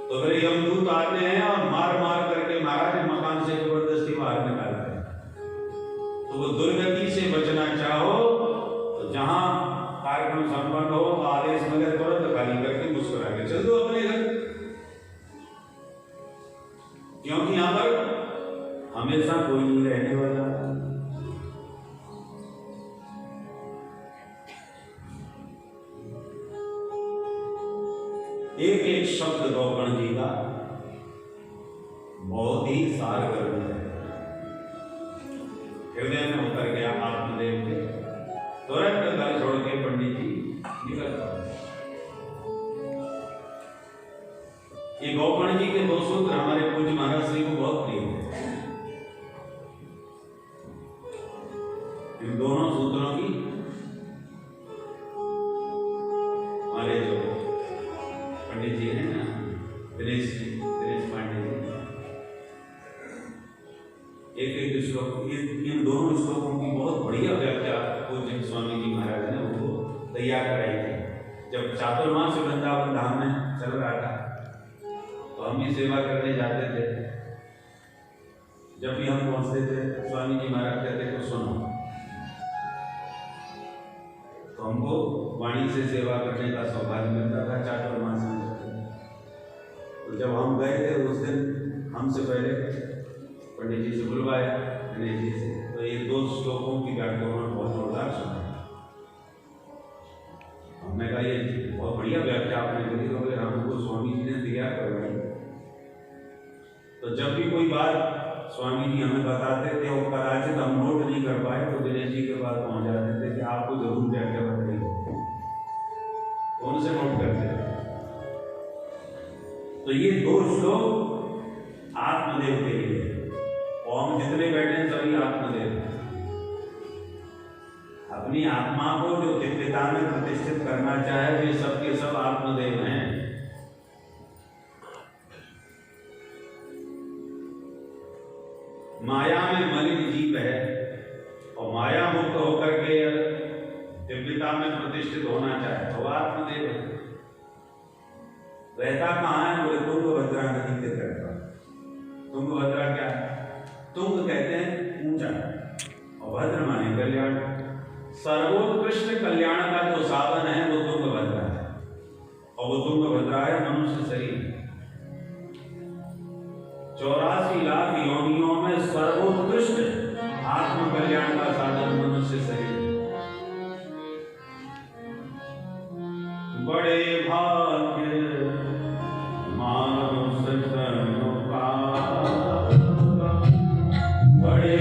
तो फिर यमदूत आते हैं और मार मार करके महाराज मकान से जबरदस्ती बाहर निकालते हैं। तो वो दुर्गति से बचना चाहो तो जहां कार्यक्रम संपन्न हो तो आदेश मिले तुरंत खाली करके मुस्कुरा के चल दो अपने घर, क्योंकि यहां पर हमेशा कोई नहीं रहने वाला। एक एक शब्द गौकर्ण जी का बहुत ही सार गर्भ है, हृदय में उतर गया आत्मदेव के, तुरंत घर छोड़ के पंडित जी निकल पड़े। ये गौकर्ण जी के दो सूत्र हमारे पूज्य महाराज श्री को बहुत प्रिय है। इन दोनों सूत्रों की हमारे जो पंडित जी हैं ना, दिनेश पांडे जी, एक श्लोक, इन दोनों श्लोकों की बहुत बढ़िया व्याख्या पूज्य स्वामी जी महाराज ने उनको तैयार कराई थी। जब चातुर्मास वृंदावन धाम में चल रहा था तो हम भी सेवा करने जाते थे। जब भी हम पहुंचते थे स्वामी जी महाराज कहते कुछ सुनो, तो हमको वाणी से सेवा करने का सौभाग्य मिलता था चातुर्मास में। तो जब हम गए थे उस दिन हमसे पहले पंडित जी से बुलवाया गणेश जी से, तो ये दो श्लोकों की व्याख्या उन्होंने बहुत जोरदार सुना। हमने कहा ये बहुत बढ़िया व्याख्या आपने करी, तो अगर हमको स्वामी जी ने दिया करवाई। तो जब भी कोई बात स्वामी जी हमें बताते थे और कदाचित हम नोट नहीं कर पाए तो दिनेश जी के पास पहुंच जाते थे कि आपको जरूर व्याख्या बताई, तो उनसे नोट करते थे। तो ये दो श्लोक आत्मदेव के लिए, और हम जितने बैठे हैं सभी आत्मदेव। अपनी आत्मा को जो दिव्यता में प्रतिष्ठित करना चाहे वे सबके सब आत्मदेव हैं। माया में मलिन जीव है और माया मुक्त होकर के दिव्यता में प्रतिष्ठित होना चाहे तो आत्मदेव है। रहता कहाँ है? बोले तुंगभद्रा नदी के तट पर। तुंगभद्रा क्या है? तुंग कहते हैं ऊंचा और भद्र माने कल्याण। सर्वोत्कृष्ट कल्याण का जो साधन है वो तुंगभद्रा है, और वो तुंगभद्रा है मनुष्य शरीर। 84 लाख योनियों में सर्वोत्कृष्ट आत्म कल्याण का साधन मनुष्य शरीर। बड़े भाग्य मानुष तन का, बड़े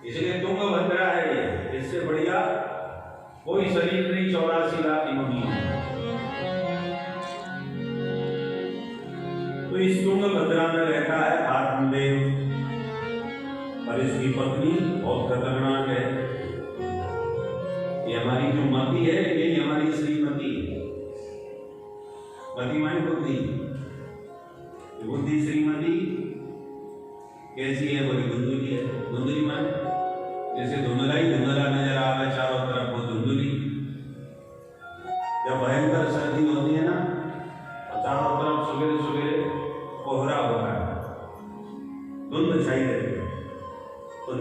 इसलिए तुंगभद्रा है ये, इससे बढ़िया कोई शरीर नहीं। 84 लाख योनियों। तो इस तुंगभद्रा में रहता है आत्मदेव, और इसकी पत्नी बहुत खतरनाक है। ये हमारी जो मति है, ये हमारी श्रीमती है। मति माने बुद्धि, बुद्धि श्रीमती कैसी है? बोली धुंधुली है। धुंधुली माने जैसे धुंधला ही धुंधला नजर आ रहा है चारों तरफ, वो धुंधुली। जब भयंकर सर्दी होती है ना,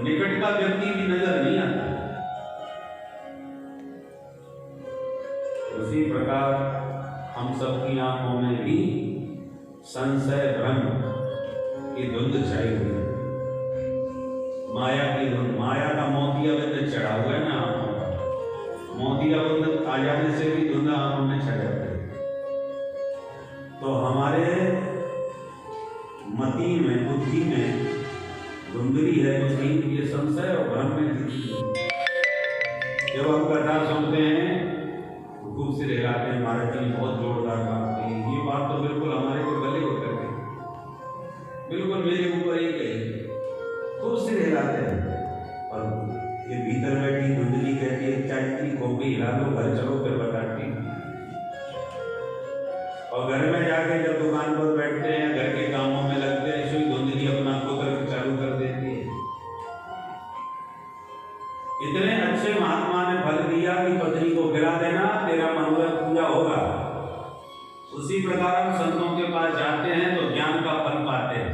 निकट का व्यक्ति भी नजर नहीं आता। उसी प्रकार हम सबकी आंखों में भी संशय भ्रम की धुंध छाई हुई है, माया की धुंध। माया का मोतियाबिंद चढ़ा हुआ है ना आंखों का, मोतियाबिंद आ जाने से भी धुंध आंखों में छा जाती है। तो हमारे मति में, बुद्धि में धुंधली है, बुद्धि ये संशय और भ्रम में जीती है। जब हम कथा सुनते हैं तो खूब से हिलाते हैं, महाराज जी बहुत जोरदार बात कही, ये बात तो बिल्कुल हमारे को गले उतर गई, बिल्कुल मेरे ऊपर ही गई, खूब से हिलाते हैं। और ये भीतर बैठी धुंधली कहती है चाय इतनी खोपड़ी हिला लो, घर चलो फिर बताती। और घर में जाके जब दुकान पर बैठते हैं, घर के कामों में लगते हैं, इसमें धुंधली अपना कुतर चालू कर देती है। इतने अच्छे महात्मा ने फल दिया कि पत्नी को गिरा देना, तेरा मनोरथ पूजा होगा। उसी प्रकार हम संतों के पास जाते हैं तो ज्ञान का फल पाते हैं।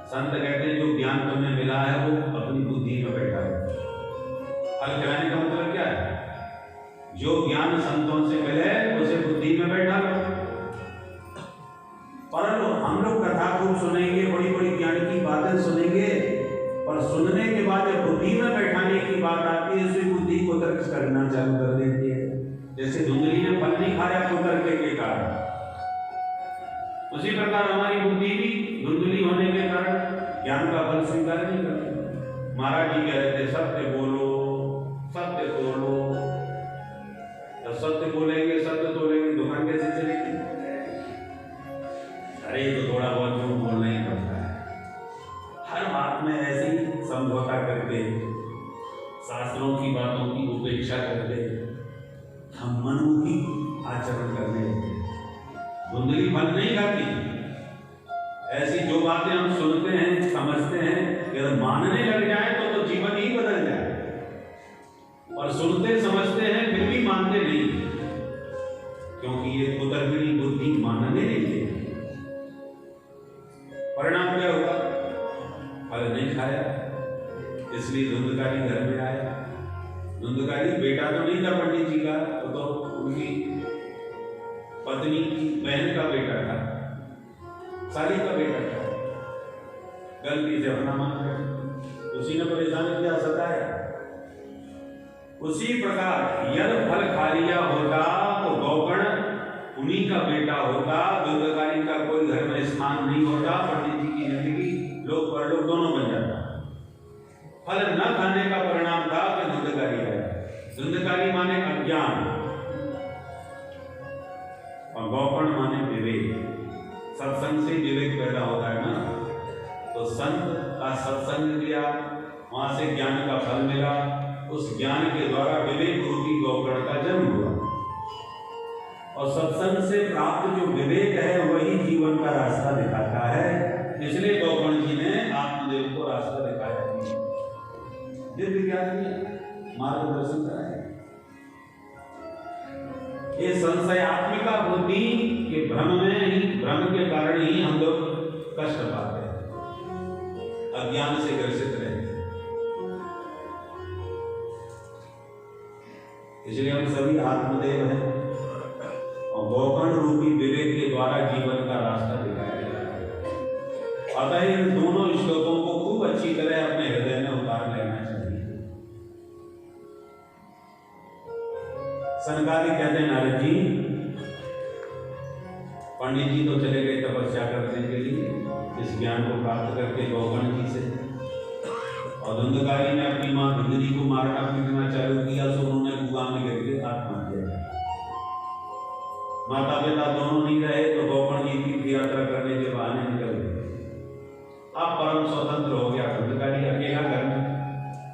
संत कहते हैं जो ज्ञान तुम्हें मिला है वो अपनी बुद्धि में बैठा है। फल खिलाने का मतलब क्या है? जो ज्ञान संतों से मिले उसे बुद्धि में बैठा लो। परंतु हम लोग कथा खूब सुनेंगे, बड़ी बड़ी ज्ञान की बातें सुनेंगे, पर सुनने के बाद जब बुद्धि में बैठाने की बात आती है, उसी बुद्धि को तर्क करना चालू कर देती है। जैसे धुंधली ने फल नहीं खाया कुतर्क के कारण, उसी प्रकार हमारी बुद्धि भी धुंधली होने के कारण ज्ञान का फल स्वीकार नहीं करती। महाराज जी कह रहे थे सत्य बोलो, सत्य तोलो। जब सत्य बोलेंगे, सत्य तोलेंगे, दुकान कैसे चलेगी? अरे तो थोड़ा बहुत झूठ बोलना ही पड़ता है। हर बात में ऐसे ही समझौता करके, शास्त्रों की बातों की उपेक्षा करके हम मनमुखी आचरण करने लगते हैं। धुंधली फल नहीं खाती। ऐसी जो बातें हम सुनते हैं, समझते हैं, अगर मानने लग जाए तो जीवन ही बदल जाए। और सुनते समझते हैं फिर भी मानते नहीं, क्योंकि ये कुतर्किणी बुद्धि मानने नहीं देती। परिणाम क्या हुआ? फल नहीं खाया, इसलिए धुंधकारी घर में आया। धुंधकारी बेटा तो नहीं था पंडित जी का, तो उनकी पत्नी की बहन का बेटा था, साली का बेटा था। गलती से अपना मान गया, उसी ने परेशान किया, सताया। उसी प्रकार यदि फल खा लिया होता तो गौगण उन्हीं का बेटा होता, धुंधकारी का कोई घर में स्नान नहीं होता, पंडित जी की जिंदगी लोग परलोक दोनों बन जाता। फल न खाने का परिणाम था कि धुंधकारी आया। धुंधकारी माने अज्ञान और गौपण माने विवेक। सत्संग से विवेक पैदा होता है ना, तो संत का सत्संग किया, वहां से ज्ञान का फल मिला, उस ज्ञान के द्वारा विवेक रूपी गौपण का जन्म हुआ। और सत्संग से प्राप्त जो विवेक है वही जीवन का रास्ता दिखाता है। इसलिए गौपण जी ने आत्मदेव को रास्ता दिखाया, दिव्य ज्ञान दिया, मार्गदर्शन कराया। ये संशयात्मिका बुद्धि के भ्रम में ही, भ्रम के कारण ही हम लोग कष्ट पाते हैं, अज्ञान से ग्रसित रहते हैं। इसलिए हम सभी आत्मदेव हैं और गौगण रूपी विवेक के द्वारा जीवन का रास्ता दिखाया जाता है। अतः इन दोनों श्लोकों को खूब अच्छी तरह अपने हृदय में उतार लेना चाहिए। सनकादिक कहते हैं नारद जी, पंडित जी तो चले गए तपस्या करने के लिए, इस ज्ञान को प्राप्त करके गौगण जी से, और धुंधकारी ने अपनी मां धुंधली को मारना पीटना चालू किया, तो उन्होंने कुआं में गिर के आत्महत्या की। माता पिता दोनों नहीं रहे तो गौपण जी तीर्थ यात्रा करने के बहाने निकल गए। अब परम स्वतंत्र हो गया धुंधकारी, अकेला घर में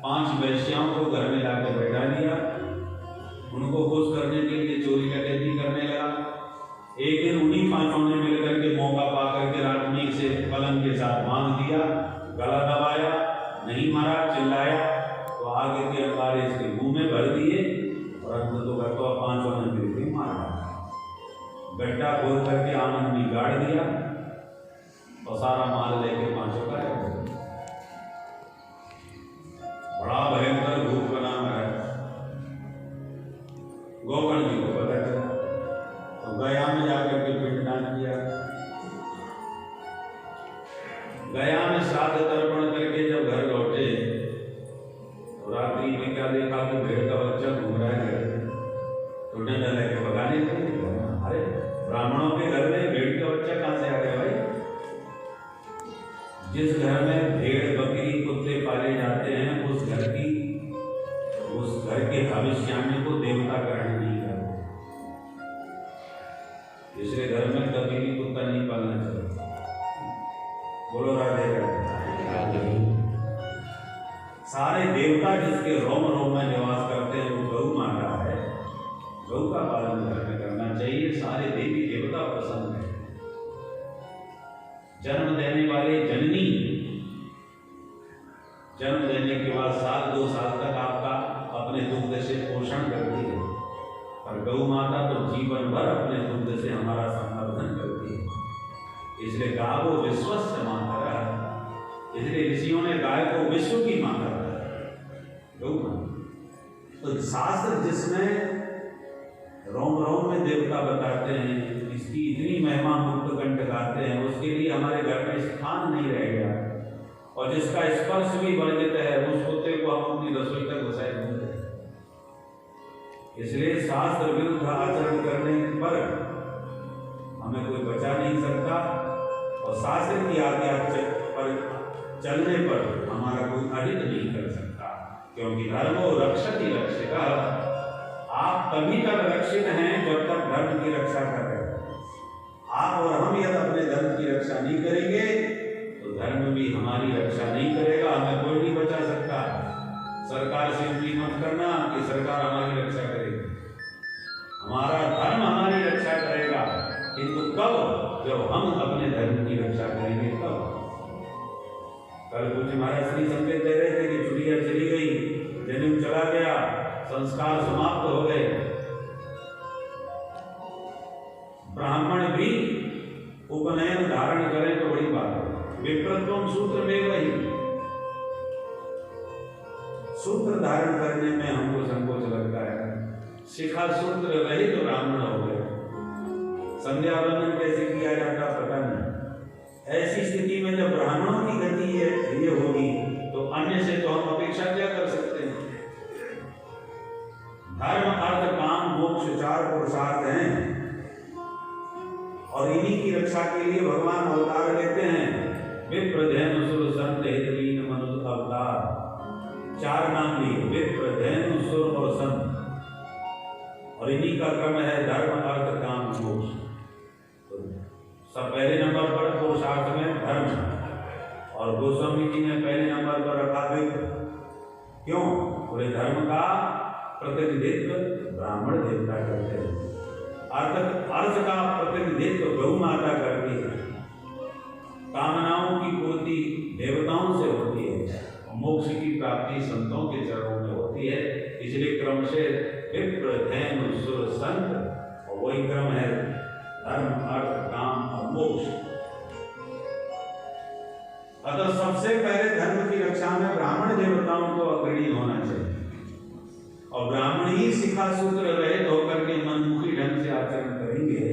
5 वैश्याओं को घर में लाकर बैठा दिया, उनको खुश करने के लिए चोरी डकैती करने लगा। एक दिन उन्हीं 5 ने मिलकर के मौका पा करके राजनीति से पलंग के साथ बांध दिया, गला दबाया, नहीं मारा, चिल्लाया, तो आगे के अंगारे इसके मुंह में भर दिए और अंत तो 5 ने मिलकर मारा। गड्ढा खोल करके आनंद ने गाड़ दिया और सारा माल लेके 5 गायब हो गया। भूत बना है। गोकर्ण जी को पता चला तो गया में जाकर के पिंडदान किया। गया में श्राद्ध तर्पण करके जब घर लौटे तो रात्रि में क्या देखा कि भेड़ का बच्चा घूम रहा है घर में। तो डंडा लेके भगाने लगे। अरे ब्राह्मणों के घर में भेड़ का बच्चा कहां से आ गया भाई? जिस घर में भेड़ बकरी कुत्ते पाले जाते हैं उस घर के भविष्याणी को देवता ग्रहण नहीं करते। इसलिए घर में कभी भी कुत्ता नहीं पालना चाहिए। बोलो राधे राधे। सारे देवता जिसके रोम रोम में निवास करते हैं वो गौ माता है। गौ का पालन घर में करना चाहिए। सारे देवी देवता प्रसन्न है। जन्म देने वाले जननी जन्म देने के बाद 1-2 साल तक आपका अपने दुग्ध से पोषण करती है, और गौ माता तो जीवन भर अपने दुग्ध से हमारा संवर्धन करती है। इसलिए गावो विश्वस्य मातरः, इसलिए ऋषियों ने गाय को विश्व की माता कहा, गौ माता। तो शास्त्र जिसमें रोम रोम में देवता बताते हैं, इसकी इतनी महिमा मुक्त कंठ गाते हैं, उसके लिए हमारे घर में स्थान नहीं रह गया। और जिसका स्पर्श भी वर्जित है उस कुत्ते को हम अपनी रसोई तक घुसाए देते हैं। इसलिए शास्त्र विरुद्ध आचरण करने पर हमें कोई बचा नहीं सकता, और शास्त्र की आज्ञा पर चलने पर हमारा कोई अहित नहीं कर सकता, क्योंकि धर्मो रक्षति रक्षितः। आप तभी तक रक्षित हैं जब तक धर्म की रक्षा कर रहे हैं। आप और हम यदि अपने धर्म की रक्षा नहीं करेंगे तो धर्म भी हमारी रक्षा नहीं करेगा। हमें कोई नहीं बचा सकता। सरकार से उम्मीद मत करना कि सरकार हमारी रक्षा करेगी। हमारा धर्म हमारी रक्षा करेगा, किंतु कब? जब हम अपने धर्म की रक्षा करेंगे तब। कल कुछ महाराज श्री संकेत दे रहे थे कि चुड़िया चली गई, जनेऊ चला गया, संस्कार समाप्त हो गए। ब्राह्मण भी उपनयन धारण करें तो बड़ी बात है। विप्रत्वम सूत्र में वही सूत्र धारण करने में हमको संकोच लगता है। शिखा सूत्र रहित तो ब्राह्मण हो गए। संध्या वंदन कैसे किया जाता पता नहीं। ऐसी स्थिति में जब ब्राह्मणों की गति ये होगी तो अन्य से तो हम अपेक्षा क्या कर सकते हैं? धर्म अर्थ काम मोक्ष 4 पुरुषार्थ हैं, और इन्हीं की रक्षा के लिए भगवान अवतार लेते हैं। विप्र धेनु सुर संत हितलीन मनुष्य अवतार, 4 नाम लिए, विप्र धेनु सुर और संत, और इन्हीं का क्रम है धर्म अर्थ काम मोक्ष। तो सब पहले नंबर पर पुरुषार्थ में धर्म, और गोस्वामी जी ने पहले नंबर पर रखा विप्र। क्यों? पूरे धर्म का प्रतिनिधित्व ब्राह्मण देवता करते हैं। अर्थ का प्रतिनिधित्व गौ माता करती है। कामनाओं की पूर्ति देवताओं से होती है, और मोक्ष की प्राप्ति संतों के चरणों में होती है। इसलिए क्रम से विप्र धेनु सुर संत, और वही क्रम है धर्म अर्थ काम और मोक्ष। अतः सबसे पहले धर्म की रक्षा में ब्राह्मण देवताओं को अग्रणी होना चाहिए, और ब्राह्मण ही शिखा सूत्र रहित होकर के मनमुखी ढंग से आचरण करेंगे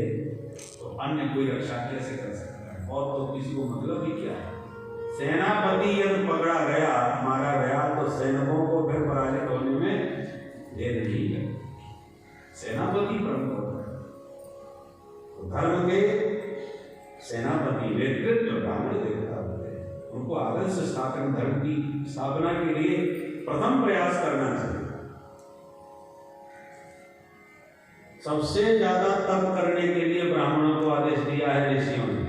तो अन्य कोई रक्षा कैसे कर सकता है? और तो किसी को मतलब ही क्या है? सेनापति यदि पकड़ा गया, मारा गया, तो सैनिकों को फिर पराजित होने में देर नहीं है। सेनापति प्रमुख होता है। तो धर्म के सेनापति नेतृत्व ब्राह्मण देवता होते हैं। उनको आदर्श स्थापन धर्म की स्थापना के लिए प्रथम प्रयास करना चाहिए। सबसे ज्यादा तप करने के लिए ब्राह्मणों को आदेश दिया है ऋषियों ने।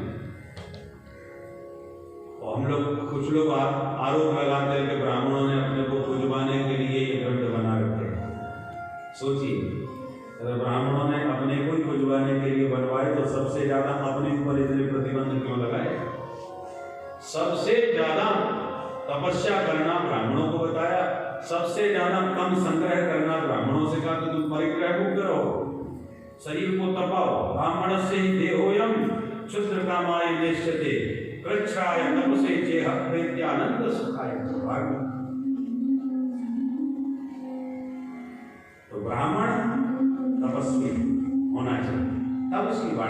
और हम लोग कुछ लोग आरोप लगाते हैं कि ब्राह्मणों ने अपने को खुजवाने के लिए ये ग्रंथ बना रखे। सोचिए, अगर ब्राह्मणों ने अपने को ही खुजवाने के लिए बनवाए तो सबसे ज्यादा अपने ऊपर इतने प्रतिबंध क्यों लगाए? सबसे ज्यादा तपस्या करना ब्राह्मणों को बताया, सबसे ज्यादा कम संग्रह करना ब्राह्मणों से कहा कि तुम परिग्रह को करो, शरीर को तपाओ। ब्राह्मण से ही देहोयम क्षुद्र कामाय निश्चते कृच्छ्राय तपसे चेह प्रीत्यानंद सुखाय।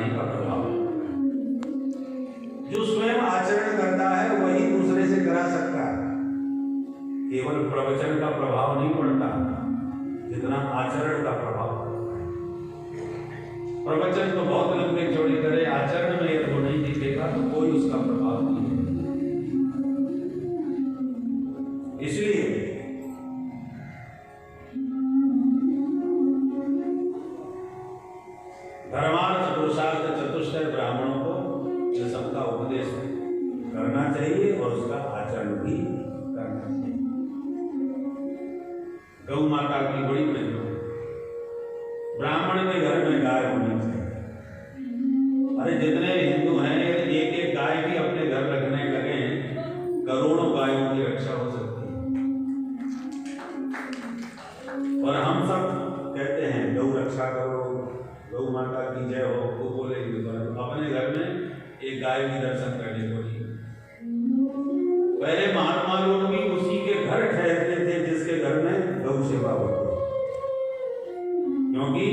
जी का प्रभाव है। जो स्वयं आचरण करता है वही दूसरे से करा सकता है। केवल प्रवचन का प्रभाव नहीं पड़ता, जितना आचरण का प्रभाव पड़ता है। प्रवचन तो बहुत लंबे चौड़े करे, आचरण में यदि वो नहीं दिखेगा तो कोई उसका प्रभाव नहीं है। इसलिए धर्मार्थ पुरुषार्थ चतुष्टय ब्राह्मणों को यह सबका उपदेश करना चाहिए और उसका आचरण भी करना चाहिए। गौ माता की बड़ी महिमा, ब्राह्मण के घर में गाय होनी चाहिए। अरे जितने हिंदू हैं एक एक गाय भी अपने घर रखने लगे, करोड़ों गायों की रक्षा हो सकती है। और हम सब कहते हैं गौ रक्षा करो, गौ माता की जय हो, वो बोलेंगे, अपने घर में एक गाय की दर्शन करने को नहीं। पहले महात्मा लोग भी उसी के घर ठहरते थे जिसके घर में गौ सेवा होती, क्योंकि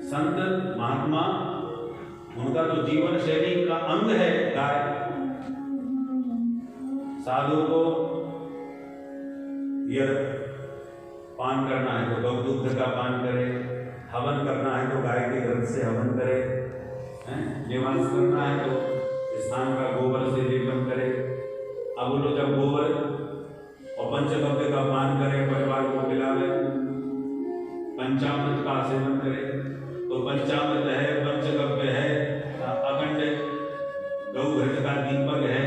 संत महात्मा उनका तो जीवन शैली का अंग है गाय। साधु को यदि पान करना है तो गौ दूध का पान करे, हवन करना है तो गाय के गर्भ से हवन करे, निवास करना है तो स्थान का गोबर से लेपन करे। अब वो जब गोबर और पंचगव्य का पान करे, परिवार को खिलावे, पंचामृत का सेवन करे, तो पंचामृत है, पंचगव्य है, अखंड गौघृत का दीपक है,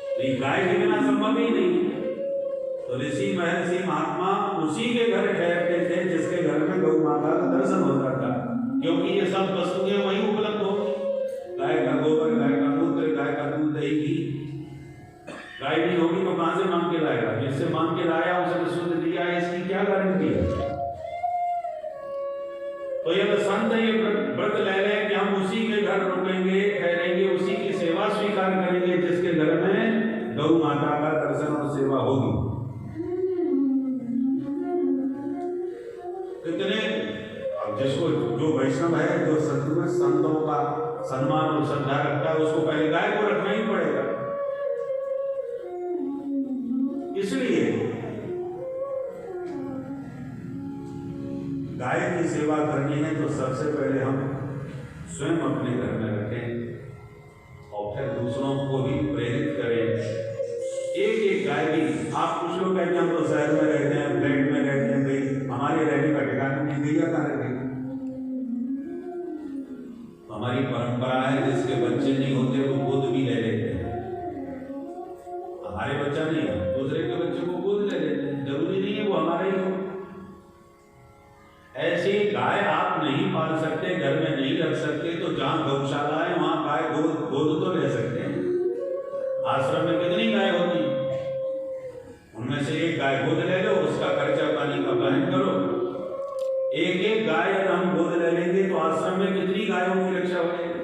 तो गाय के बिना संभव ही नहीं। तो ऋषि महर्षि महात्मा उसी के घर ठहरते थे जिसके घर में गौ माता का दर्शन होता था, क्योंकि ये सब वस्तुएं वहीं उपलब्ध हो। गाय का गोबर, गाय का मूत्र, गाय का दूध, दही, घी। गाय नहीं होगी तो कहां से मांग के लाएगा? जिससे मांग के लाया उसने शुद्ध दिया है, इसकी क्या गारंटी है? तो ये संत ये व्रत ले लें कि हम उसी के घर रुकेंगे, ठहरेंगे, उसी की सेवा स्वीकार करेंगे जिसके घर में गौ माता का दर्शन और सेवा होगी। कितने अब जिसको जो वैष्णव है, जो सत्य में संतों का सम्मान और श्रद्धा रखता है, उसको पहले गाय को रखना ही पड़ेगा। इसलिए गाय की सेवा करनी है तो सबसे पहले हम स्वयं अपने घर में रखें और फिर दूसरों को भी प्रेरित करें। एक एक गाय भी, आप कुछ लोग कहते हैं हम तो शहर में रहते हैं, फ्लैट में रहते हैं, भाई हमारे रहने का ठिकाना नहीं, गैया कहाँ रखेंगे? हमारी परंपरा है जिसके बच्चे नहीं होते वो गोद भी ले लेते हैं। हमारे बच्चा नहीं है, दूसरे के बच्चे को गोद ले लेते हैं, जरूरी नहीं है वो हमारे ही हो। ऐसी गाय आप नहीं पाल सकते, घर में नहीं रख सकते, तो जहां गौशाला है वहां गाय गोद तो ले सकते हैं। आश्रम में कितनी गाय होती, उनमें से एक गाय गोद ले लो, उसका खर्चा पानी का वहन करो। एक एक गाय अगर हम गोद ले लेंगे तो आश्रम में कितनी गायों की रक्षा हो जाएगी।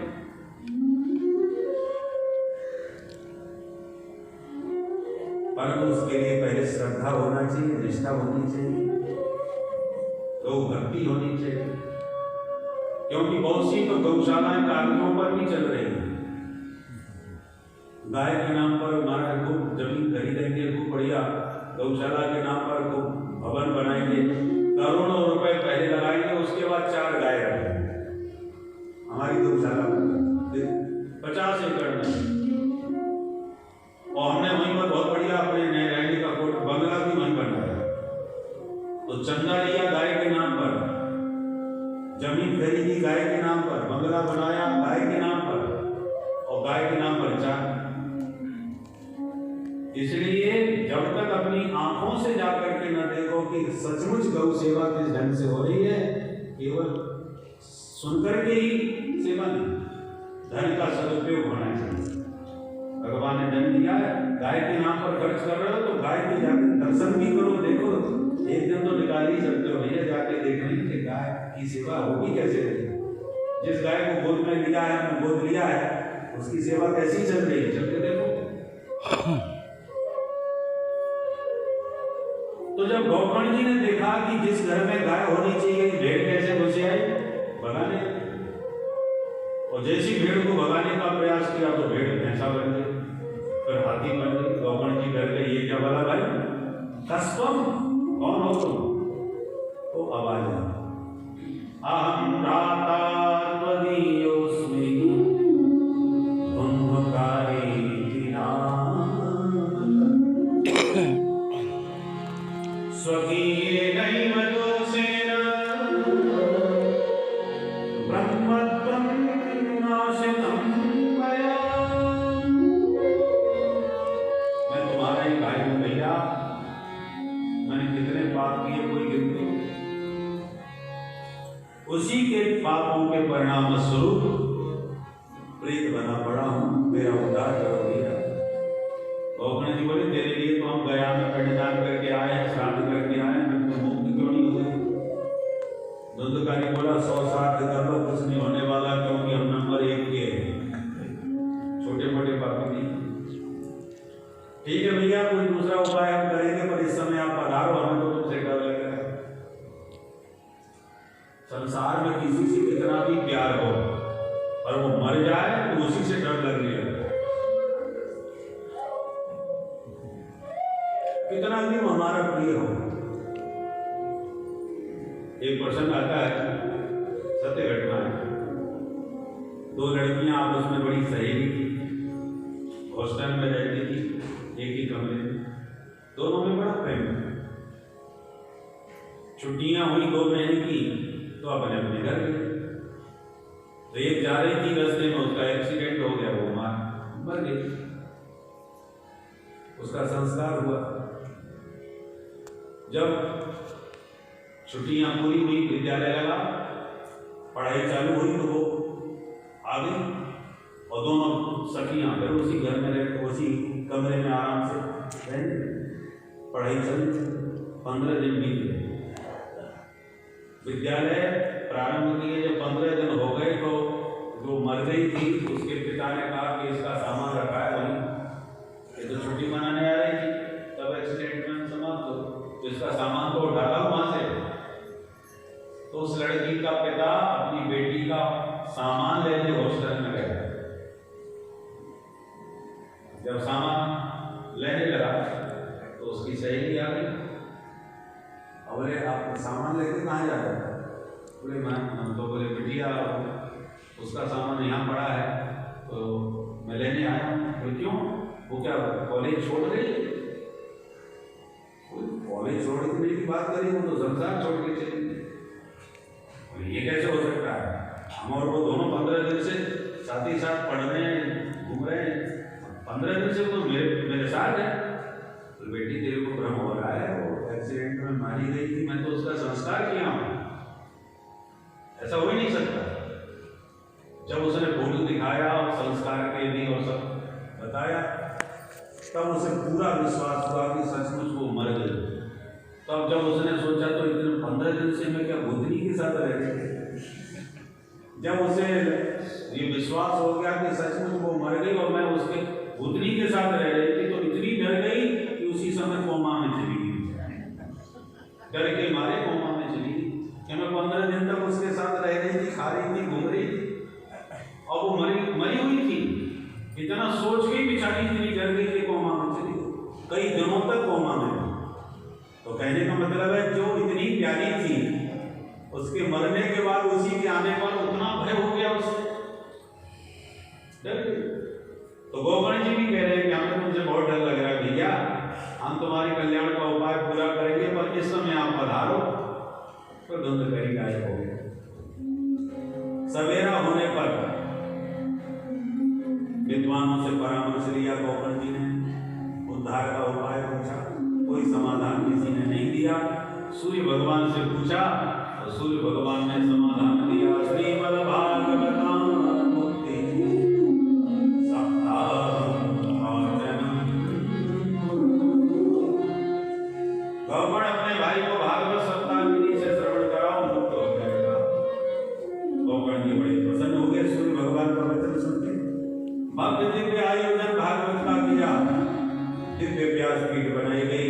परंतु उसके लिए पहले श्रद्धा होना चाहिए, निष्ठा होनी चाहिए, गौ भक्ति होनी चाहिए, क्योंकि बहुत सी तो गौशालाएं कागजों पर भी चल रही है। गाय के नाम पर महाराज खूब जमीन खरीदेंगे, खूब बढ़िया गौशाला के नाम पर खूब भवन बनाएंगे, करोड़ों रुपए पहले लगाएंगे, उसके बाद 4 गाय रखेंगे। हमारी गौशाला 50 एकड़ में, और हमने वहीं पर बहुत बढ़िया अपने रहने का बंगला भी वहीं बनाया। तो चंदा लिया गाय के नाम पर, जमीन खरीदी गाय के नाम पर, बंगला बनाया गाय के नाम पर, और गाय के नाम पर 4। इसलिए जब तक अपनी आंखों से जाकर के न देखो कि सचमुच गौ सेवा किस ढंग से हो रही है, केवल सुनकर के ही सेवा नहीं, धन का सदुपयोग होना चाहिए। भगवान ने धन दिया है, गाय के नाम पर खर्च कर रहे हो तो गाय के जाकर दर्शन भी करो, देखो। एक दिन तो निकाल ही सकते हो भैया, जाके देखने कि गाय की सेवा होगी कैसे रही। जिस गाय को गोद में लिया है, गोद लिया है, उसकी सेवा कैसी चल रही है, चल के देखो। तो जब गौकर्ण जी ने देखा कि जिस घर में गाय होनी चाहिए, भेड़ कैसे घुसे आई, भगाने और जैसी भेड़ को भगाने का प्रयास किया तो भेड़ भैंसा बन गई, फिर हाथी बन गई। गौगण जी डर गए, ये क्या बोला भाई, कस्म कौन हो तुम? तो आवाज अहम रातात्मदीयोस्मि धुंधुकारी स्वकीयेनैव दोषेण ब्रह्मत्वं नाशितं मया। मैं तुम्हारा ही भाई हूं भैया, मैंने कितने पाप किए कोई गिनती, उसी के पापों के परिणाम स्वरूप प्रेत बना पड़ा हूं, मेरा उद्धार करो भैया। गौगण जी बोले तेरे लिए तो हम गया में पिंडदान करके आए हैं, श्राद्ध करके आए हैं, तो मुक्त क्यों नहीं हुए? धुंधकारी बोला 100 श्राद्ध कर लो, कुछ नहीं होने वाला, क्योंकि हम नंबर 1 के छोटे मोटे पापी नहीं। ठीक है भैया, कोई दूसरा उपाय हम करेंगे, पर इस समय आप पधारो, हमें तो तुमसे डर लग रहा है। संसार में किसी से कितना भी प्यार हो और वो मर जाए तो उसी से डर लगने लगता है। कितना भी हमारा प्रिय हो। एक प्रसंग आता है, सत्य घटना है। 2 लड़कियां आपस में बड़ी सहेली थी, हॉस्टल में रहती थी, एक ही कमरे में, दोनों में बड़ा प्रेम था। छुट्टियां हुई 2 महीने की तो अपने अपने घर गए। तो एक जा रही थी, रास्ते में उसका एक्सीडेंट हो गया, वो मर गई। उसका संस्कार हुआ। जब छुट्टियां पूरी हुई, विद्यालय लगा, पढ़ाई चालू हुई, तो वो आ गई और दोनों सखियां फिर उसी घर में रह, उसी कमरे में आराम से रह, पढ़ाई चली। 15 दिन बीत गए, विद्यालय प्रारंभ किए। जब 15 दिन हो गए तो जो मर गई थी उसके पिता ने कहा कि इसका सामान रखा है वहीं, ये तो छुट्टी मनाने आ रही थी, तब एक्सीडेंट में समाप्त हो, तो इसका सामान तो उठा ला वहां से। तो उस लड़की का पिता अपनी बेटी का सामान लेने हॉस्टल में गया। जब सामान लेने लगा तो उसकी सहेली आ गई। बोले आप सामान लेके कहाँ जा रहे हैं? बोले हम तो बोले बिटिया उसका सामान यहाँ पड़ा है तो मैं लेने आया हूँ। बोले क्यों, वो क्या कॉलेज छोड़ गई? कॉलेज छोड़ने की बात करी, वो तो संसार छोड़ के चली। ये कैसे हो सकता है? हम और वो दोनों 15 दिन से साथ ही साथ पढ़ रहे हैं, घूम रहे हैं, 15 दिन से तो मेरे साथ है। तो बेटी तेरे को भ्रम हो रहा है, वो एक्सीडेंट में मारी गई थी, मैं तो उसका संस्कार किया हूँ, ऐसा हो ही नहीं सकता। जब उसने फोटो दिखाया और संस्कार के भी और सब बताया, तब उसे पूरा विश्वास हुआ कि सचमुच वो मर गई। तब जब उसने सोचा तो इतने 15 दिन से मैं क्या भूतनी के साथ रह रही थी। जब उसे ये विश्वास हो गया कि सचमुच वो मर गई और मैं उसके भूतनी के साथ रह रही थी, तो इतनी डर गई कि उसी समय कोमा में चली गई। डर के मारे कोमा में चली गई कि मैं 15 दिन तक उसके साथ रह रही थी, खा रही थी, घूम रही थी, और वो मरी हुई थी। इतना सोच के बेचारी इतनी डर गई कि कोमा में चली गई, कई दिनों तक कोमा में। तो कहने का मतलब है जो इतनी प्यारी थी उसके मरने के बाद उसी के आने पर उतना भय हो गया उसे, डर गई। तो गौगण जी भी कह रहे हैं कि हमें तुमसे बहुत डर लग रहा है भैया, हम तुम्हारे कल्याण का उपाय पूरा करेंगे, पर इस समय आप पधारो। तो धुंधकारी गायब हो गया। सवेरा होने पर विद्वानों से परामर्श लिया गौगण जी ने, उद्धार का उपाय पूछा, कोई समाधान किसी ने नहीं दिया। सूर्य भगवान से पूछा और सूर्य भगवान ने समाधान दिया। श्रीमद्भागवतम मुक्ति गौगण अपने भाई को भागवत सप्ताह विधि से श्रवण कराओ, मुक्त हो जाएगा। गौगण जी बड़े प्रसन्न हो गए सूर्य भगवान का वचन सुनते। भव्य दिव्य आयोजन भागवत का किया, दिव्य व्यासपीठ बनाई गई।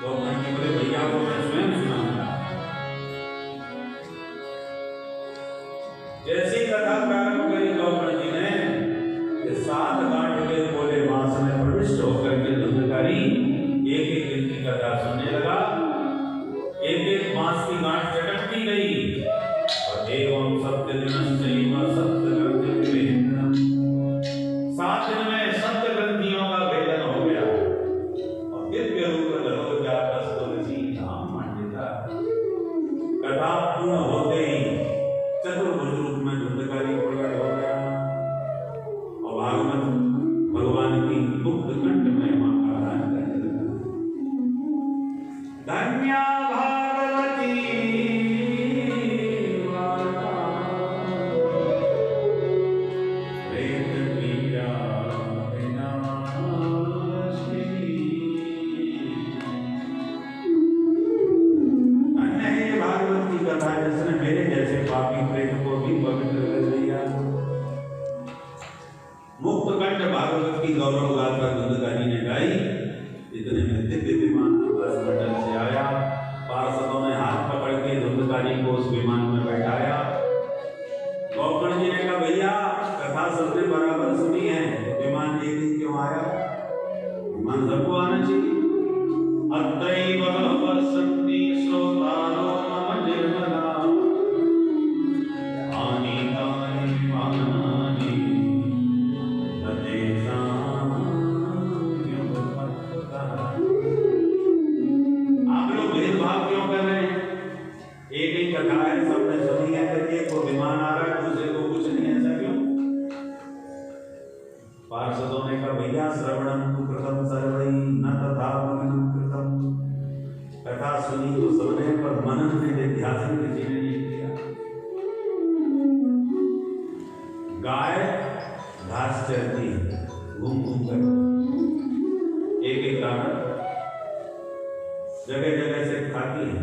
गौगण जी बोले भैया को मैं स्वयं सुनाऊंगा। जैसी कथा प्रारंभ करी गोकर्ण जी ने ये 7 गांठ के बोले मांस में प्रविष्ट होकर के धुंधकारी एक एक गिनती कथा सुनने लगा। एक एक मांस की गांठ चटकती गई और एवं सत्य दिनश्चैव सत्य ग्रंथि भेदनम, 7 दिन में सत्य ग्रंथियों का भेदन हो गया और दिव्य रूप धरो जातस तुलसी धाम मंडिता। कथा पूर्ण होते ही चतुर्भुज रूप में धुंधकारी प्रकट हो गया और भागवत भगवान की गुप्त कंठ में मां का दान करने लगा। धन्या भागवती वार्ता वेद वीरा विनाशिनी। अन्य है ये भागवत की कथा जिसने मेरे जैसे पापी प्रेत को भी पवित्र कर दिया। मुक्त कंठ भागवत की गौरव गाथा धुंधकारी ने गाई। इतने में दिव्य विमान आकाश मंडल से आया। पार्षदों ने हाथ पकड़ के धुंधकारी को उस विमान में बैठाया। गोकर्ण जी ने कहा भैया कथा सबने बराबर सुनी है, विमान एक दिन क्यों आया? विमान सबको आना चाहिए। अत्रैव वसन्ति श्रोतारो मम निर्मला आनीतानि विमानानि ततेषां युगपत्तः। आप लोग भेदभाव क्यों कर रहे हैं? एक ही कथा है, सबने सुनी है, एक को विमान आ रहा है दूसरे को कुछ नहीं, ऐसा क्यों? पार्षदों ने कहा भैया श्रवणं तु कृतं सर्वैः न तथा मननं कृतं। कथा सुनी तो सबने पर मनन में ध्यान किसी ने नहीं किया। गाय घास चरती घूम घूम कर एक एक दाना जगह जगह से खाती है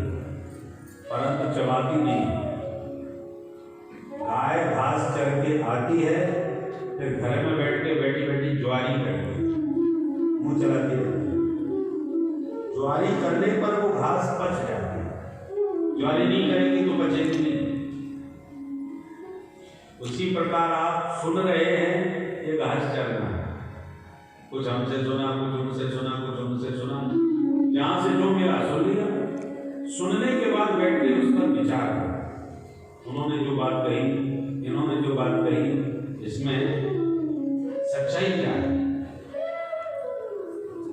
परंतु चबाती नहीं। गाय घास चर के आती है फिर घर में बैठ के बैठी बैठी ज्वारी करती है, मुंह चलाती रहती है। ज्वारी करने पर वो घास पच जाती है, ज्वारी नहीं करेगी तो पचेगी नहीं। उसी प्रकार आप सुन रहे हैं ये घास चरना है, कुछ हमसे सुना कुछ उनसे सुना कुछ उनसे सुना, जहां से जो मेरा सुन लिया। सुनने के बाद बैठ के उस पर विचार करो। उन्होंने जो बात कही, इन्होंने जो बात कही, इसमें सच्चाई क्या है?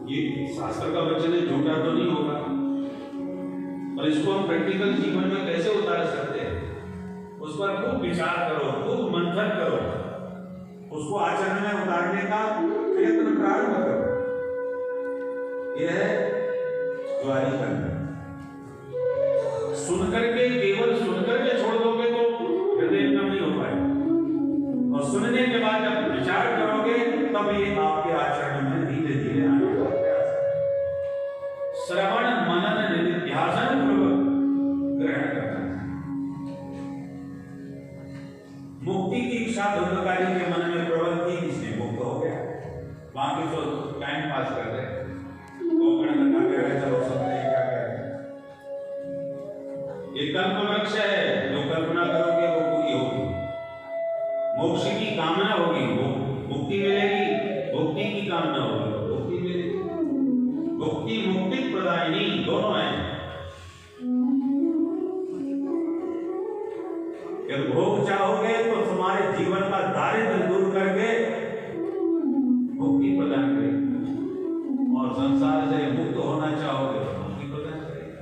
ये शास्त्र का वचन है, झूठा तो नहीं होगा, और इसको हम प्रैक्टिकल जीवन में कैसे उतार सकते हैं? उस पर खूब विचार करो, खूब मंथन करो, उसको आचरण में उतारने का प्रयत्न प्रारंभ करो। यह है ज्वारी करना। सुनकर के केवल सुनकर के छोड़ दोगे तो हृदय में नहीं हो पाएगा, और सुनने के बाद जब विचार करोगे तब ये आपके आचरण में धीरे धीरे आने लगेगा। श्रवण मनन निधिध्यासन पूर्वक ग्रहण करना। मुक्ति की इच्छा धुंधकारी के मन में प्रबल थी, इसलिए मुक्त हो गया। बाकी तो टाइम पास कर रहे, गोकर्ण कथा कह रहे, चलो सुनते हैं क्या कह रहे। ये कल्प वृक्ष है, जो कल्पना करोगे वो पूरी होगी। मोक्ष की कामना होगी, मुक्ति मिलेगी, भुक्ति की कामना होगी, भुक्ति मिलेगी। भुक्ति मुक्ति प्रदायिनी दोनों हैं। यदि भोग चाहोगे तो तुम्हारे जीवन का दारिद्र्य दूर करके मुक्ति प्रदान करेगी, और संसार से मुक्त होना चाहोगे तो मुक्ति प्रदान करेगी।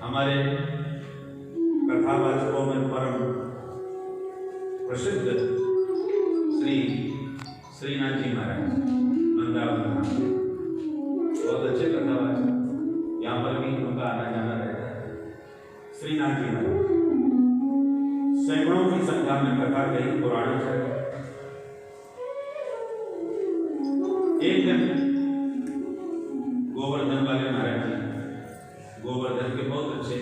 हमारे कथावाचकों में परम प्रसिद्ध श्री श्रीनाथ जी महाराज वृंदावन में बहुत अच्छे कथावाचक, यहाँ पर भी उनका आना जाना रहता है। श्रीनाथ जी महाराज सैकड़ों की संख्या में कथा कही, पुराण चले। एक दिन गोवर्धन वाले महाराज जी, गोवर्धन के बहुत अच्छे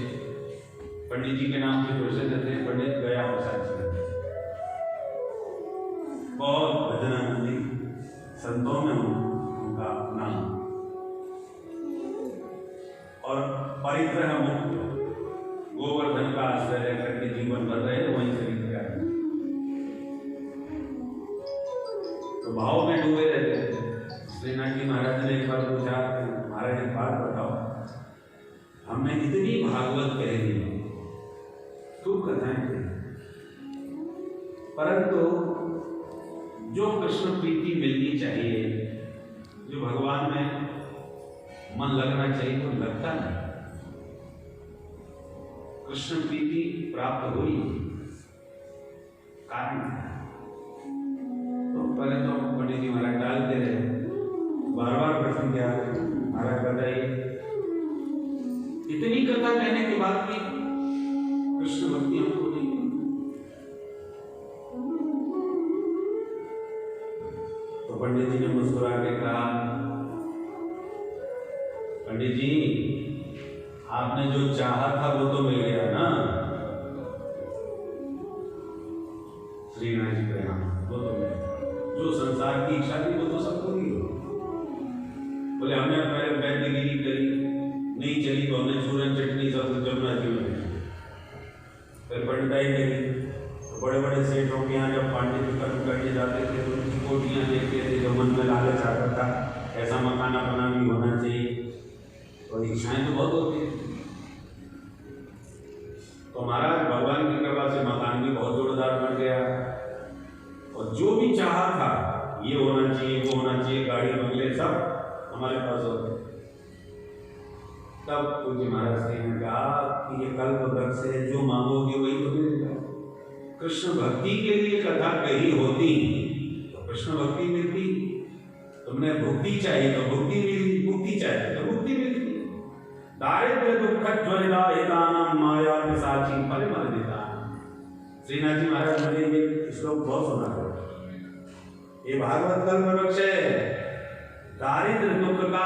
पंडित जी के नाम से प्रसिद्ध थे, पंडित गया प्रसाद जी, बहुत भजनानंदी संतों में उनका नाम, और परिग्रह मुक्त गोवर्धन का आश्रय लेकर के जीवन भर रहे, वहीं से निकले। तो भाव में डूबे रहते थे। श्रीनाथ जी महाराज ने एक बार पूछा, महाराज एक बात बताओ, हमने इतनी भागवत कह दी, खूब कथाएं कही, परंतु जो कृष्ण प्रीति मिलनी चाहिए, जो भगवान में मन लगना चाहिए, तो लगता नहीं। कृष्ण प्रीति प्राप्त हुई, कारण तो पहले तो पंडित जी महाराज डालते रहे, बार बार प्रश्न किया, महाराज बताइए, इतनी कथा कहने के बाद भी कृष्ण भक्ति हमको नहीं। तो पंडित जी ने मुस्कुरा के कहा, पंडित जी आपने जो चाहा था वो तो मिल गया ना। श्रीनाथ जी कहना वो तो मिल गया, जो संसार की इच्छा थी वो तो सबको ही हो। बोले हमने पहले वैद्यगिरी करी, नहीं चली तो हमने चूरन चटनी सब जमुना जी में, फिर पंडिताई करी। तो बड़े बड़े सेठों के यहाँ जब पांडित्य कर्म करने जाते थे तो उनकी कोटियाँ देखते थे, जो मन में लालच आता था ऐसा मकान अपना भी होना चाहिए, और इच्छाएं तो बहुत होती है। तो महाराज भगवान की कृपा से मकान भी बहुत जोरदार बन गया, और जो भी चाहा था ये होना चाहिए वो होना चाहिए, गाड़ी बंगले सब हमारे पास हो गए। तब पूज्य महाराज जी ने कहा कि ये कल्प वृक्ष है, जो मांगोगे वही तो मिलेगा। कृष्ण भक्ति के लिए कथा कही होती तो कृष्ण भक्ति मिलती, तुमने भुक्ति चाहिए तो भुक्ति मिलती, मुक्ति चाहिए तो मुक्ति मिलती। दारिद्र्य दुख ज्वलितानां माया पिशाची परिमर्दिता। श्रीनाथ जी महाराज ने ये श्लोक बहुत सुना है। ये भागवत कल्प वृक्ष है, दारिद्र्य दुख का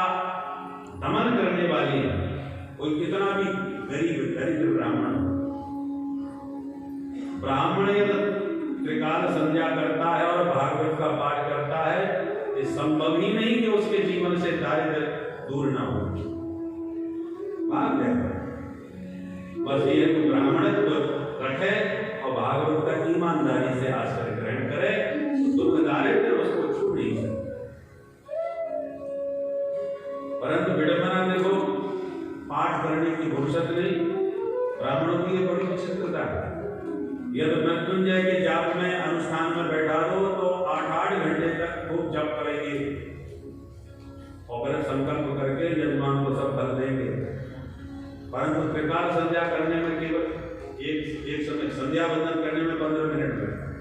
दमन करने वाली है। कोई कितना भी गरीब दरिद्र ब्राह्मण यदि त्रिकाल संध्या करता है और भागवत का पाठ करता है, ये संभव ही नहीं कि उसके जीवन से दारिद्र्य दूर ना हो। भाग जाए, बस ये तो ब्राह्मणत्व रखे और भागवत का ईमानदारी से आश्रय ग्रहण करे, तो दुख दारिद्र्य उसको छू नहीं सकते। परंतु विडंबना देखो, पाठ करने की फुर्सत नहीं, ब्राह्मणों की ये बड़ी विचित्रता है। यदि मृत्युंजय के जाप में अनुष्ठान में बैठा दो तो 8-8 घंटे तक खूब जप करेंगे और फिर संकल्प करके यजमान को सब फल देंगे। परंतु त्रिकाल संध्या करने में केवल एक समय, संध्या वंदन करने में 15 मिनट लगता है।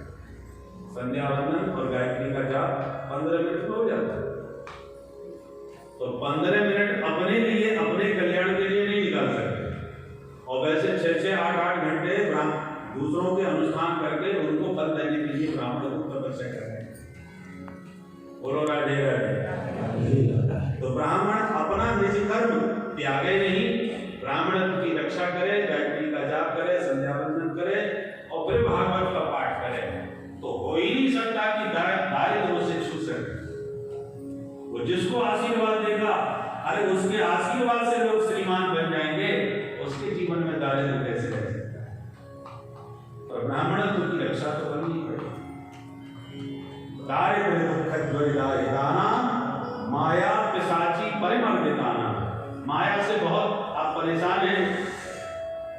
संध्या वंदन और गायत्री का जाप 15 मिनट में हो जाता है। तो 15 मिनट अपने लिए, अपने कल्याण के लिए नहीं निकाल सकते, और वैसे 6-8 घंटे दूसरों के अनुष्ठान करके उनको फल देने के लिए ब्राह्मण को तपस्या कर रहे हैं। बोलो राधे राधे। तो ब्राह्मण अपना निज कर्म त्यागे नहीं, ब्राह्मण की रक्षा करे, गायत्री का जाप करे, संध्या वंदन करे और फिर भागवत का पाठ करे, तो हो ही नहीं सकता कि दारिद्र्य उसे छू सके। वो जिसको आशीर्वाद देगा, अरे उसके आशीर्वाद से लोग श्रीमान बन जाएंगे, उसके जीवन में दारिद्र्य कैसे रह सकता है? और ब्राह्मणत्व की रक्षा तो करनी पड़ेगी। दारिद्र्य दुख ज्वलितानां माया पिशाची परिमर्दितानां। माया से बहुत आप परेशान हैं,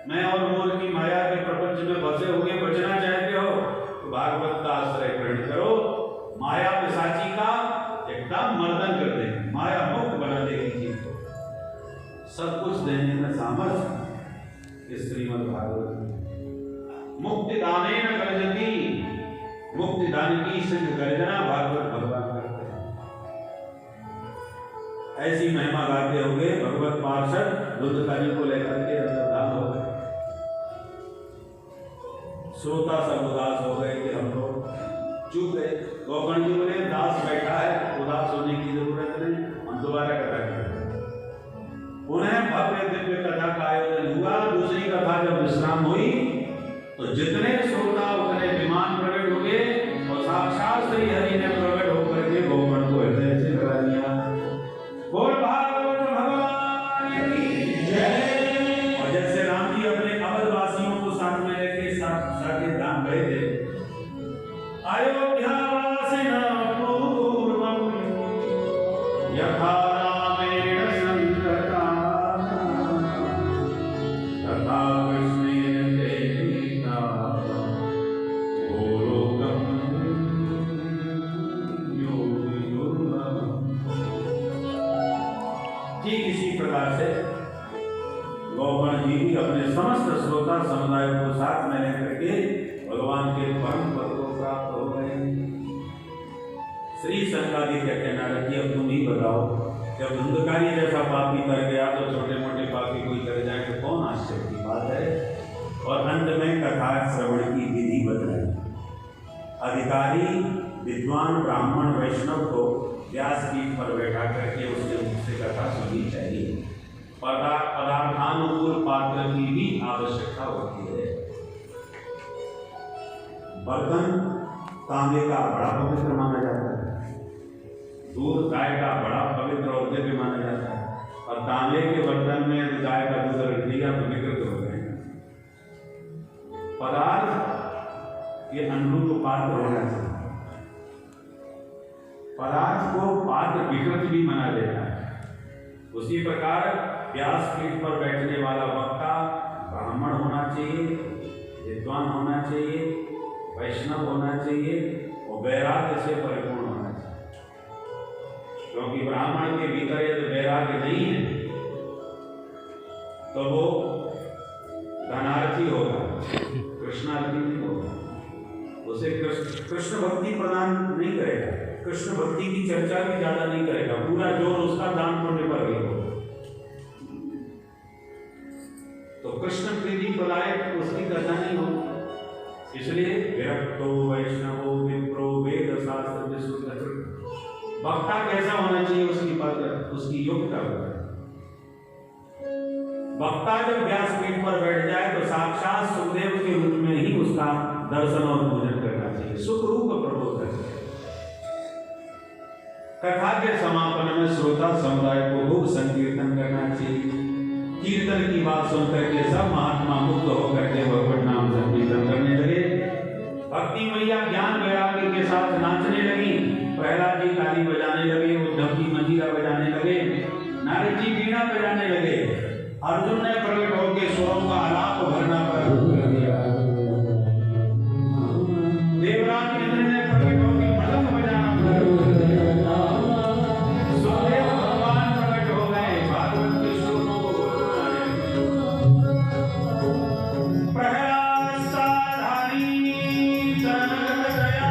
मैं और मोर की माया के प्रपंच में फंसे हुए बचना चाहते हो तो भागवत का आश्रय ग्रहण करो। माया पिशाची का एकदम मर्दन कर देगी, माया मुक्त बना देगी चीज को, सब कुछ देने में सामर्थ्य इस श्रीमद् भागवत में। मुक्ति दाने न गर्जती, मुक्ति दान की सिद्ध गर्जना भागवत भगवान करते हैं। ऐसी महिमा गाते होंगे भगवत पार्षद रुद्रता जी को लेकर के अंतर्धान हो गए। श्रोता सब उदास हो गए कि हम लोग चुप गए। गोकर्ण जी बोले दास बैठा है, उदास होने की जरूरत नहीं, हम दोबारा कथा करेंगे। उन्हें भव्य दिव्य कथा का आयोजन हुआ। दूसरी कथा जब विश्राम हुई तो जितने श्रोता उतने विमान प्रकट हो गए और साक्षात श्री हरि ने प्रकट होकर के गोकर्ण को हृदय से लगा दिया। बोल भागवत भगवान की जय। और जैसे राम जी अपने अवध वासियों को साथ में लेके साकेत धाम गए थे, अयोध्या वासिन ठीक इसी प्रकार से गौगण जी भी अपने समस्त श्रोता समुदाय को साथ में लेकर के भगवान के परम पद को प्राप्त हो गए। श्री संकादि कहते नारद जी अब तुम ही बताओ, जब धुंधकारी जैसा पापी कर गया तो छोटे मोटे पापी कोई कर जाए तो कौन आश्चर्य की बात है। और अंत में कथा श्रवण की विधि बताई। अधिकारी विद्वान ब्राह्मण वैष्णव को व्यास पीठ पर बैठा करके उसके मुख से कथा सुननी चाहिए। पदार्थानुकूल पात्र की भी आवश्यकता होती है। बर्तन तांबे का बड़ा पवित्र माना जाता है, दूध गाय का बड़ा पवित्र और दिव्य माना जाता है, और तांबे के बर्तन में गाय का दूध रख दिया तो विकृत हो गए। पदार्थ ये अनुरूप पात्र होना चाहिए। पदार्थ को पात्र विकृत भी माना जाता है। उसी प्रकार व्यास पीठ पर बैठने वाला वक्ता ब्राह्मण होना चाहिए, विद्वान होना चाहिए, वैष्णव होना चाहिए और वैराग्य से परिपूर्ण होना चाहिए। क्योंकि ब्राह्मण के भीतर यदि वैराग्य नहीं है तो वो धनार्थी होगा, कृष्णार्थी नहीं होगा। उसे कृष्ण भक्ति प्रदान नहीं करेगा, कृष्ण भक्ति की चर्चा भी ज्यादा नहीं करेगा, पूरा जोर उसका दान पुण्य पर ही होगा। तो कृष्ण प्रीति प्रदायक उसकी कथा नहीं होगी। इसलिए विरक्तो वैष्णवो विप्रो वेद शास्त्र विश्रुत। वक्ता कैसा होना चाहिए, उसकी बात उसकी योग्यता होती है। वक्ता जब व्यास पीठ पर बैठ जाए तो साक्षात सुखदेव के रूप में ही उसका दर्शन और पूजन करना चाहिए, सुख रूप प्रबोधन। कथा के समापन में श्रोता समुदाय को खूब संकीर्तन करना चाहिए। कीर्तन की बात सुनकर के सब महात्मा मुक्त होकर के भगवत नाम संकीर्तन करने लगे। भक्ति मैया ज्ञान वैराग्य के साथ नाचने लगी। प्रहलाद जी ताली बजाने लगे, उद्धव जी मंजीरा बजाने लगे, नारद जी वीणा बजाने लगे। अर्जुन ने प्रकट होकर स्वरों का आलाप भरना प्रारंभ कर दिया। देवराज इंद्र ने प्रकट होकर मृदंग बजाना प्रारंभ कर दिया। सुखदेव भगवान प्रकट हो गए, भागवत के श्लोकों को बोलने लगे। प्रहलाद साधारी जनक दया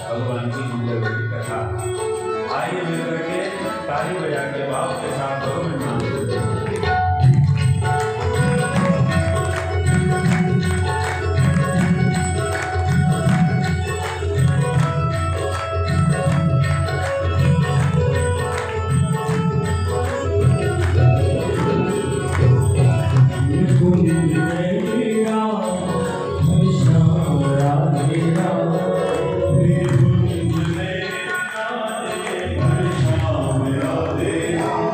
भगवान की मंगलवती कथा। आइए मिलकर के ताली बजा के भाव के साथ भगवान नाम Radhe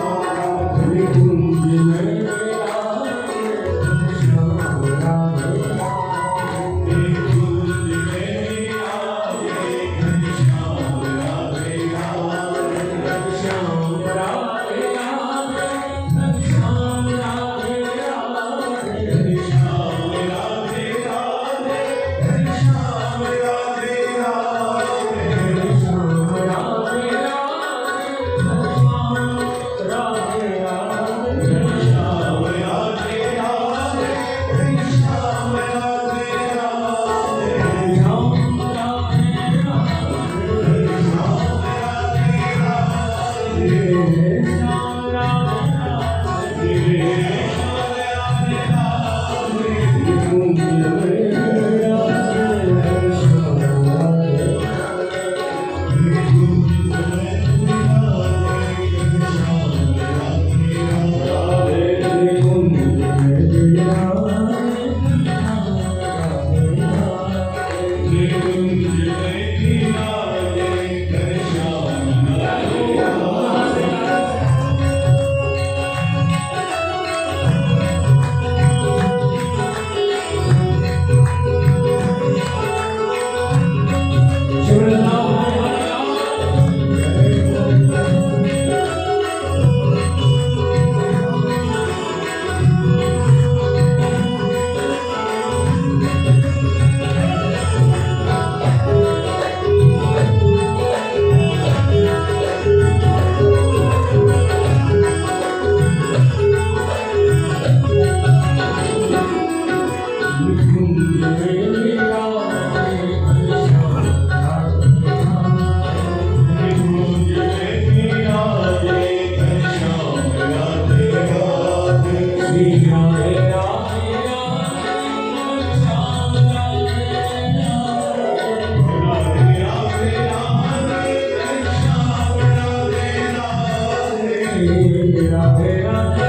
राधे राधे